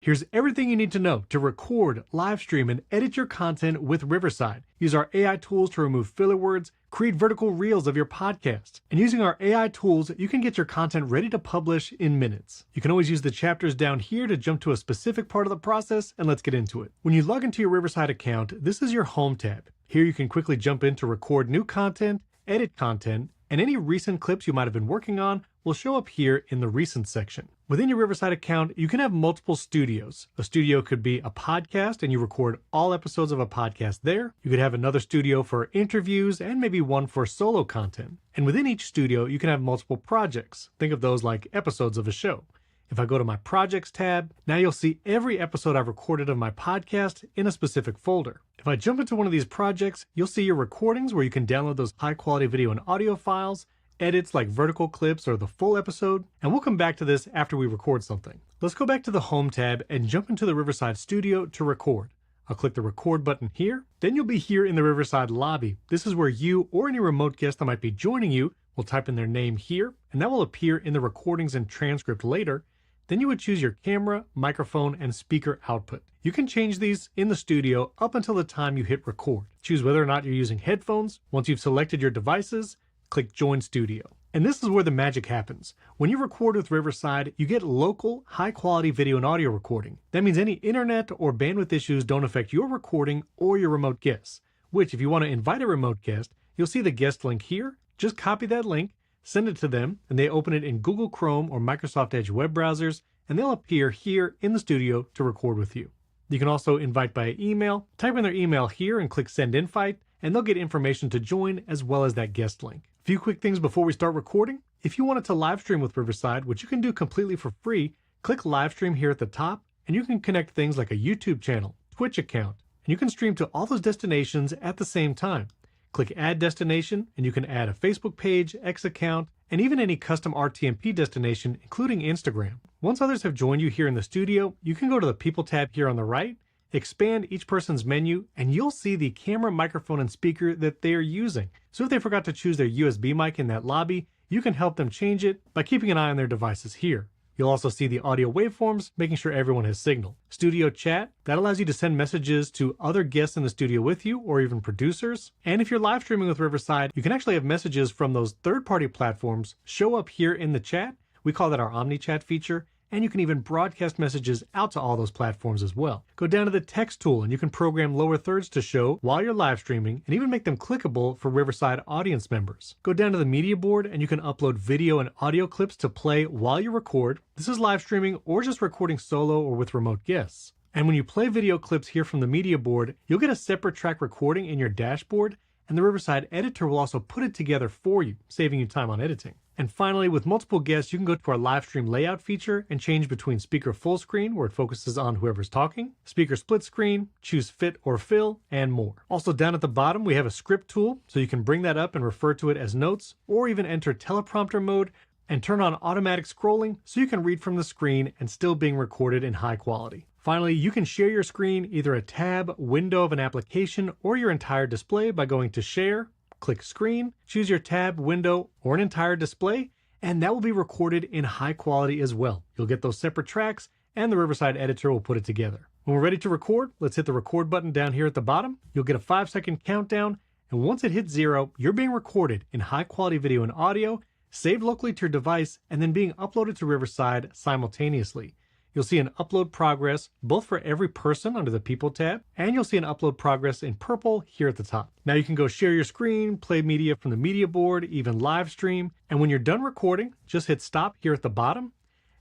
Here's everything you need to know to record, live stream, and edit your content with Riverside. Use our AI tools to remove filler words, create vertical reels of your podcast. And using our AI tools, you can get your content ready to publish in minutes. You can always use the chapters down here to jump to a specific part of the process, and let's get into it. When you log into your Riverside account, this is your Home tab. Here you can quickly jump in to record new content, edit content, and any recent clips you might have been working on will show up here in the Recent section. Within your Riverside account, you can have multiple studios. A studio could be a podcast and you record all episodes of a podcast there. You could have another studio for interviews and maybe one for solo content. And within each studio, you can have multiple projects. Think of those like episodes of a show. If I go to my Projects tab, now you'll see every episode I've recorded of my podcast in a specific folder. If I jump into one of these projects, you'll see your recordings where you can download those high-quality video and audio files, edits like vertical clips or the full episode, and we'll come back to this after we record something. Let's go back to the Home tab and jump into the Riverside Studio to record. I'll click the record button here. Then you'll be here in the Riverside lobby. This is where you or any remote guest that might be joining you will type in their name here, and that will appear in the recordings and transcript later. Then you would choose your camera, microphone, and speaker output. You can change these in the studio up until the time you hit record. Choose whether or not you're using headphones. Once you've selected your devices, click Join Studio. And this is where the magic happens. When you record with Riverside, you get local, high-quality video and audio recording. That means any internet or bandwidth issues don't affect your recording or your remote guests, which if you want to invite a remote guest, you'll see the guest link here. Just copy that link, send it to them, and they open it in Google Chrome or Microsoft Edge web browsers, and they'll appear here in the studio to record with you. You can also invite by email. Type in their email here and click Send Invite, and they'll get information to join as well as that guest link. A few quick things before we start recording. If you wanted to live stream with Riverside, which you can do completely for free, click Live Stream here at the top, and you can connect things like a YouTube channel, Twitch account, and you can stream to all those destinations at the same time. Click Add Destination, and you can add a Facebook page, X account, and even any custom RTMP destination, including Instagram. Once others have joined you here in the studio, you can go to the People tab here on the right, expand each person's menu, and you'll see the camera, microphone, and speaker that they are using. So if they forgot to choose their USB mic in that lobby, you can help them change it by keeping an eye on their devices here. You'll also see the audio waveforms, making sure everyone has signal. Studio chat, that allows you to send messages to other guests in the studio with you or even producers. And if you're live streaming with Riverside, you can actually have messages from those third-party platforms show up here in the chat. We call that our OmniChat feature. And you can even broadcast messages out to all those platforms as well. Go down to the text tool and you can program lower thirds to show while you're live streaming and even make them clickable for Riverside audience members. Go down to the media board and you can upload video and audio clips to play while you record. This is live streaming or just recording solo or with remote guests. And when you play video clips here from the media board, you'll get a separate track recording in your dashboard, and the Riverside editor will also put it together for you, saving you time on editing. And finally, with multiple guests, you can go to our live stream layout feature and change between speaker full screen, where it focuses on whoever's talking, speaker split screen, choose fit or fill, and more. Also down at the bottom, we have a script tool, so you can bring that up and refer to it as notes, or even enter teleprompter mode and turn on automatic scrolling so you can read from the screen and still being recorded in high quality. Finally, you can share your screen, either a tab, window of an application, or your entire display by going to Share, click Screen, choose your tab, window, or an entire display, and that will be recorded in high quality as well. You'll get those separate tracks, and the Riverside editor will put it together. When we're ready to record, let's hit the record button down here at the bottom. You'll get a 5-second countdown, and once it hits 0, you're being recorded in high quality video and audio, saved locally to your device, and then being uploaded to Riverside simultaneously. You'll see an upload progress both for every person under the People tab, and you'll see an upload progress in purple here at the top. Now you can go share your screen, play media from the media board, even live stream, and when you're done recording, just hit stop here at the bottom.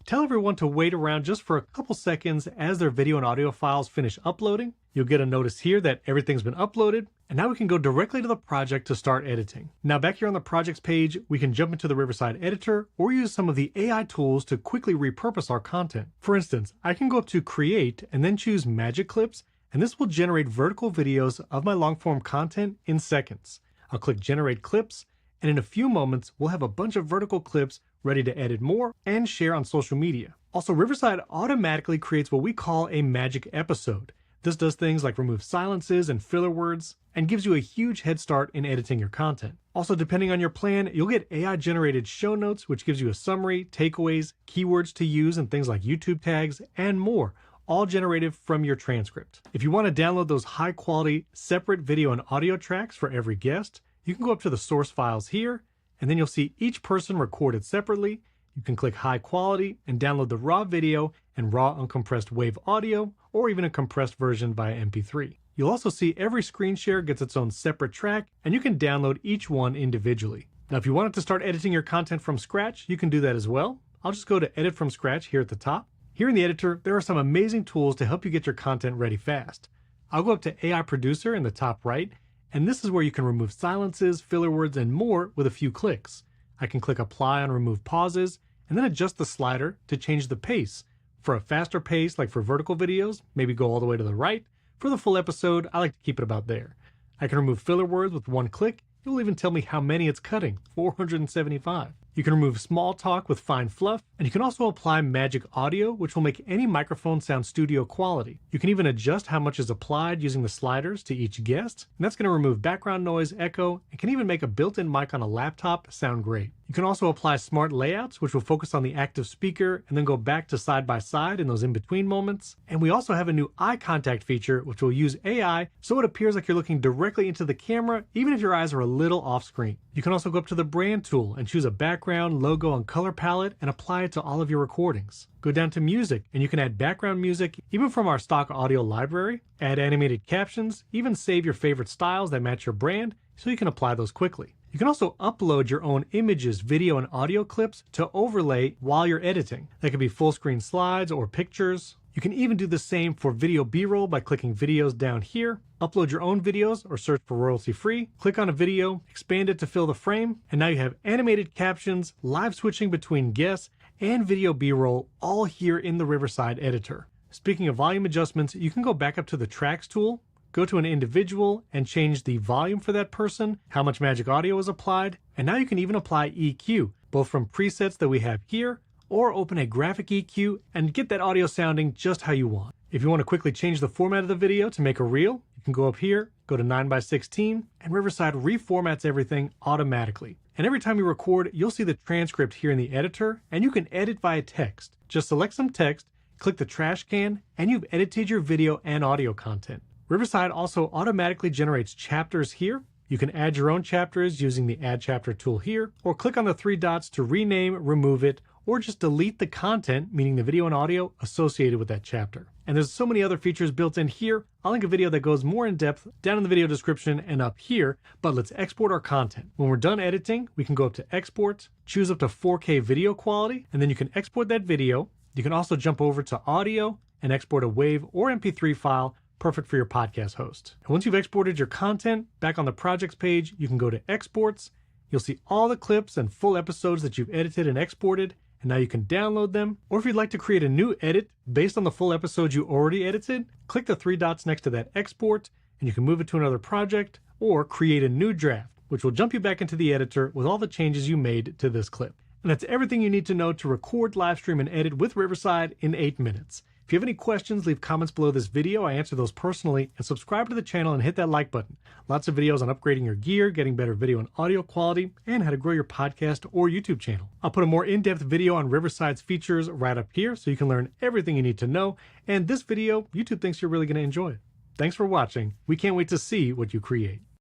Tell everyone to wait around just for a couple seconds as their video and audio files finish uploading. You'll get a notice here that everything's been uploaded, and now we can go directly to the project to start editing. Now back here on the projects page, we can jump into the Riverside editor or use some of the AI tools to quickly repurpose our content. For instance, I can go up to Create and then choose Magic Clips, and this will generate vertical videos of my long form content in seconds. I'll click Generate Clips, and in a few moments, we'll have a bunch of vertical clips ready to edit more and share on social media. Also, Riverside automatically creates what we call a magic episode. This does things like remove silences and filler words and gives you a huge head start in editing your content. Also, depending on your plan, you'll get AI generated show notes, which gives you a summary, takeaways, keywords to use, and things like YouTube tags and more, all generated from your transcript. If you want to download those high quality separate video and audio tracks for every guest, you can go up to the source files here, and then you'll see each person recorded separately. You can click high quality and download the raw video and raw uncompressed wave audio, or even a compressed version via MP3. You'll also see every screen share gets its own separate track, and you can download each one individually. Now, if you wanted to start editing your content from scratch, you can do that as well. I'll just go to Edit from Scratch here at the top. Here in the editor, there are some amazing tools to help you get your content ready fast. I'll go up to AI Producer in the top right, and this is where you can remove silences, filler words, and more with a few clicks. I can click Apply on Remove Pauses, and then adjust the slider to change the pace. For a faster pace, like for vertical videos, maybe go all the way to the right. For the full episode, I like to keep it about there. I can remove filler words with one click. It will even tell me how many it's cutting, 475. You can remove small talk with fine fluff, and you can also apply magic audio, which will make any microphone sound studio quality. You can even adjust how much is applied using the sliders to each guest, and that's going to remove background noise, echo, and can even make a built-in mic on a laptop sound great. You can also apply smart layouts, which will focus on the active speaker and then go back to side by side in those in-between moments. And we also have a new eye contact feature, which will use AI so it appears like you're looking directly into the camera, even if your eyes are a little off screen. You can also go up to the brand tool and choose a background, logo, and color palette and apply it to all of your recordings. Go down to music and you can add background music, even from our stock audio library, add animated captions, even save your favorite styles that match your brand so you can apply those quickly. You can also upload your own images, video, and audio clips to overlay while you're editing. That could be full screen slides or pictures. You can even do the same for video B-roll by clicking videos down here. Upload your own videos or search for royalty free. Click on a video, expand it to fill the frame, and now you have animated captions, live switching between guests, and video B-roll all here in the Riverside editor. Speaking of volume adjustments, you can go back up to the tracks tool, go to an individual and change the volume for that person, how much magic audio is applied, and now you can even apply EQ, both from presets that we have here, or open a graphic EQ and get that audio sounding just how you want. If you want to quickly change the format of the video to make a reel, you can go up here, go to 9:16, and Riverside reformats everything automatically. And every time you record, you'll see the transcript here in the editor, and you can edit via text. Just select some text, click the trash can, and you've edited your video and audio content. Riverside also automatically generates chapters here. You can add your own chapters using the Add Chapter tool here, or click on the three dots to rename, remove it, or just delete the content, meaning the video and audio associated with that chapter. And there's so many other features built in here. I'll link a video that goes more in depth down in the video description and up here, but let's export our content. When we're done editing, we can go up to Export, choose up to 4K video quality, and then you can export that video. You can also jump over to Audio and export a WAV or MP3 file, perfect for your podcast host. And once you've exported your content, back on the projects page, you can go to Exports. You'll see all the clips and full episodes that you've edited and exported, and now you can download them. Or if you'd like to create a new edit based on the full episodes you already edited, click the three dots next to that export, and you can move it to another project or create a new draft, which will jump you back into the editor with all the changes you made to this clip. And that's everything you need to know to record, live stream, and edit with Riverside in 8 minutes. If you have any questions, leave comments below this video. I answer those personally. And subscribe to the channel and hit that like button. Lots of videos on upgrading your gear, getting better video and audio quality, and how to grow your podcast or YouTube channel. I'll put a more in-depth video on Riverside's features right up here so you can learn everything you need to know. And this video, YouTube thinks you're really going to enjoy it. Thanks for watching. We can't wait to see what you create.